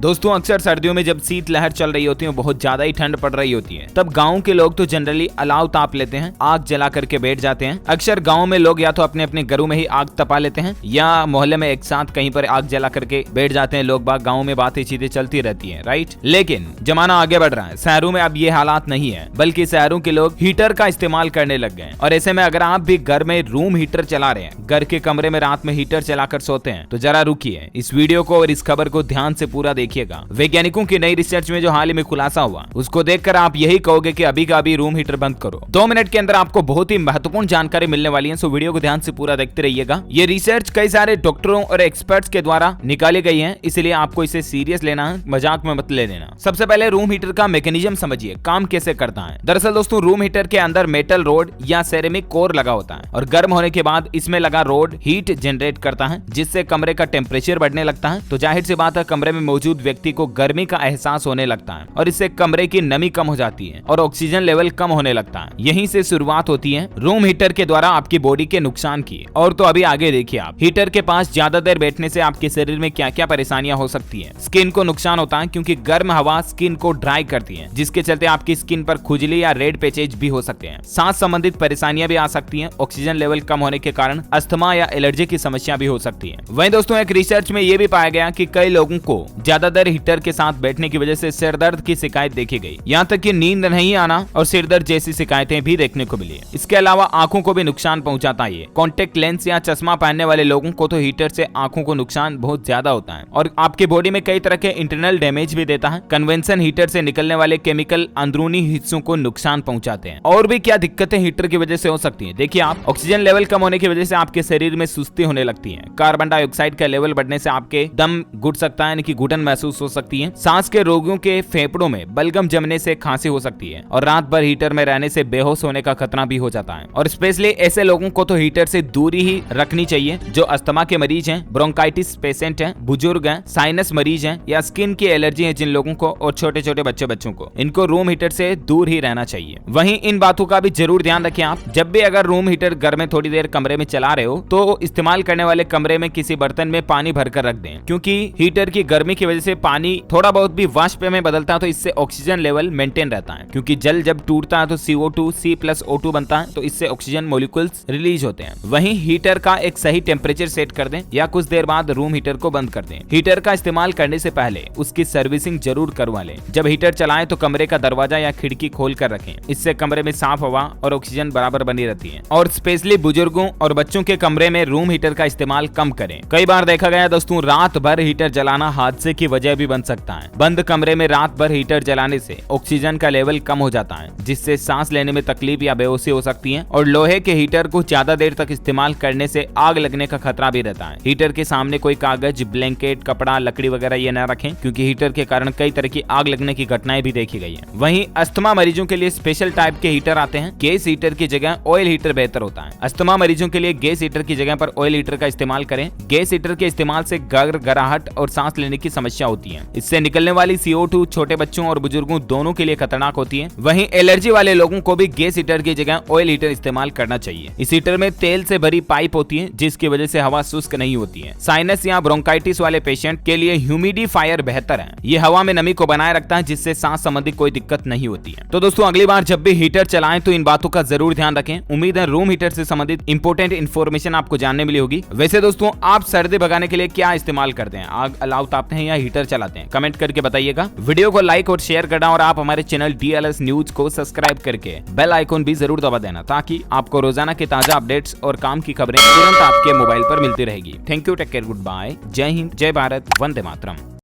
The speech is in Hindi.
दोस्तों अक्सर सर्दियों में जब शीतलहर चल रही होती है, बहुत ज्यादा ही ठंड पड़ रही होती है, तब गाँव के लोग तो जनरली अलाव ताप लेते हैं, आग जला करके बैठ जाते हैं। अक्सर गाँव में लोग या तो अपने अपने घरों में ही आग तपा लेते हैं या मोहल्ले में एक साथ कहीं पर आग जला करके बैठ जाते हैं लोग बाग। गाँव में बातें चीजें चलती रहती है, राइट। लेकिन जमाना आगे बढ़ रहा है, शहरों में अब ये हालात नहीं है, बल्कि शहरों के लोग हीटर का इस्तेमाल करने लग गए। और ऐसे में अगर आप भी घर में रूम हीटर चला रहे हैं, घर के कमरे में रात में हीटर चलाकर सोते हैं, तो जरा रुकिए, इस वीडियो को और इस खबर को ध्यान से पूरा देखिएगा। वैज्ञानिकों की नई रिसर्च में जो हाल ही में खुलासा हुआ, उसको देखकर आप यही कहोगे कि अभी का अभी रूम हीटर बंद करो। 2 मिनट के अंदर आपको बहुत ही महत्वपूर्ण जानकारी मिलने वाली है, सो वीडियो को ध्यान से पूरा देखते रहिएगा। ये रिसर्च कई सारे डॉक्टरों और एक्सपर्ट्स के द्वारा निकाली गई है, इसलिए आपको इसे सीरियस लेना है, मजाक में मत ले लेना। सबसे पहले रूम हीटर का मैकेनिज्म समझिए, काम कैसे करता है। दरअसल दोस्तों, रूम हीटर के अंदर मेटल रोड या सेरेमिक कोर लगा होता है और गर्म होने के बाद इसमें लगा रोड हीट जनरेट करता है, जिससे कमरे का टेम्परेचर बढ़ने लगता है। तो जाहिर सी बात है, कमरे में मौजूद व्यक्ति को गर्मी का एहसास होने लगता है और इससे कमरे की नमी कम हो जाती है और ऑक्सीजन लेवल कम होने लगता है। यहीं से शुरुआत होती है रूम हीटर के द्वारा आपकी बॉडी के नुकसान की। और तो अभी आगे देखिए आप, हीटर के पास ज्यादा देर बैठने से आपके शरीर में क्या क्या परेशानियां हो सकती है। स्किन को नुकसान होता है, क्योंकि गर्म हवा स्किन को ड्राई करती है, जिसके चलते आपकी स्किन पर खुजली या रेड पैचेज भी हो सकते हैं। सांस संबंधित परेशानियां भी आ सकती हैं। ऑक्सीजन लेवल कम होने के कारण अस्थमा या एलर्जी की समस्या भी हो सकती है। वहीं दोस्तों, एक रिसर्च में यह भी पाया गया कि कई लोगों को ज्यादा देर हीटर के साथ बैठने की वजह से सिर दर्द की शिकायत देखी गई, यहाँ तक कि नींद नहीं आना और सिर दर्द जैसी शिकायतें भी देखने को मिली। इसके अलावा आंखों को भी नुकसान पहुंचाता है। कॉन्टेक्ट लेंस या चश्मा पहनने वाले लोगों को तो हीटर से आंखों को नुकसान बहुत ज्यादा होता है और आपके बॉडी में कई तरह के इंटरनल डैमेज भी देता है। कन्वेंशन हीटर से निकलने वाले केमिकल अंदरूनी हिस्सों को नुकसान पहुंचाते हैं। और भी क्या दिक्कतें हीटर की वजह से हो सकती है, देखिए आप, ऑक्सीजन लेवल कम होने की वजह से आपके शरीर में सुस्ती होने लगती है। कार्बन डाइऑक्साइड का लेवल बढ़ने से आपके दम घुट सकता है, यानी कि घुटन महसूस हो सकती है। सांस के रोगियों के फेफड़ों में बलगम जमने से खांसी हो सकती है और रात भर हीटर में रहने से बेहोश होने का खतरा भी हो जाता है। और स्पेशली ऐसे लोगों को तो हीटर से दूरी ही रखनी चाहिए जो अस्थमा के मरीज हैं, ब्रोंकाइटिस पेशेंट हैं, बुजुर्ग हैं, साइनस मरीज हैं या स्किन की एलर्जी है जिन लोगों को, और छोटे छोटे बच्चों को, इनको रूम हीटर से दूर ही रहना चाहिए। वहीं इन बातों का भी जरूर ध्यान रखें आप, जब भी अगर रूम हीटर घर में थोड़ी देर कमरे में चला रहे हो तो इस्तेमाल करने वाले कमरे में किसी बर्तन में पानी भरकर रख दें, क्योंकि हीटर की गर्मी की वजह से पानी थोड़ा बहुत भी वाष्प में बदलता है, तो इससे ऑक्सीजन लेवल मेंटेन रहता है। क्योंकि जल जब टूटता है तो CO2 C+O2 बनता है, तो इससे ऑक्सीजन मॉलिक्यूल्स रिलीज होते हैं। वहीं हीटर का एक सही टेम्परेचर सेट कर दें या कुछ देर बाद रूम हीटर को बंद कर दें। हीटर का इस्तेमाल करने से पहले उसकी सर्विसिंग जरूर करवा लें। जब हीटर चलाएं तो कमरे का दरवाजा या खिड़की खोल कर रखें, इससे कमरे में साफ हवा और ऑक्सीजन बराबर बनी रहती है। और स्पेशली बुजुर्गों और बच्चों के कमरे में रूम हीटर का इस्तेमाल कम करें। कई बार देखा गया दोस्तों, रात भर हीटर जलाना हादसे की वजह भी बन सकता है। बंद कमरे में रात भर हीटर जलाने से ऑक्सीजन का लेवल कम हो जाता है, जिससे सांस लेने में तकलीफ या बेहोशी हो सकती है। और लोहे के हीटर को ज्यादा देर तक इस्तेमाल करने से आग लगने का खतरा भी रहता है। हीटर के सामने कोई कागज, ब्लैंकेट, कपड़ा, लकड़ी वगैरह ये न रखें, क्योंकि हीटर के कारण कई तरह की आग लगने की घटनाएं भी देखी गई है। वहीं अस्थमा मरीजों के लिए स्पेशल टाइप के हीटर आते हैं। गैस हीटर की जगह ऑयल हीटर बेहतर होता है। अस्थमा मरीजों के लिए गैस हीटर की जगह पर ऑयल हीटर का इस्तेमाल करें। गैस हीटर के इस्तेमाल से गड़गड़ाहट और सांस लेने की समस्या होती है। इससे निकलने वाली CO2 छोटे बच्चों और बुजुर्गों दोनों के लिए खतरनाक होती है। वहीं एलर्जी वाले लोगों को भी गैस हीटर की जगह ऑयल हीटर इस्तेमाल करना चाहिए। इस हीटर में तेल से भरी पाइप होती है, जिसकी वजह से हवा शुष्क नहीं होती है। साइनस या ब्रोंकाइटिस वाले पेशेंट के लिए ह्यूमिडिफायर बेहतर है। ये हवा में नमी को बनाए रखता है, जिससे सांस संबंधी कोई दिक्कत नहीं होती है। तो दोस्तों, अगली बार जब भी हीटर चलाएं तो इन बातों का जरूर ध्यान रखें। उम्मीद है रूम हीटर से संबंधित इंपोर्टेंट इन्फॉर्मेशन आपको जानने मिली होगी। वैसे दोस्तों, आप सर्दी भगाने के लिए क्या इस्तेमाल करते हैं? आग अलाव तापते हैं या हीटर चलाते हैं? कमेंट करके बताइएगा। वीडियो को लाइक और शेयर करना और आप हमारे चैनल DLS न्यूज को सब्सक्राइब करके बेल आइकॉन भी जरूर दबा देना, ताकि आपको रोजाना के ताजा अपडेट्स और काम की खबरें तुरंत आपके मोबाइल पर मिलती रहेगी। Thank you, take care, good bye, जय हिंद, जय भारत, वंदे मातरम।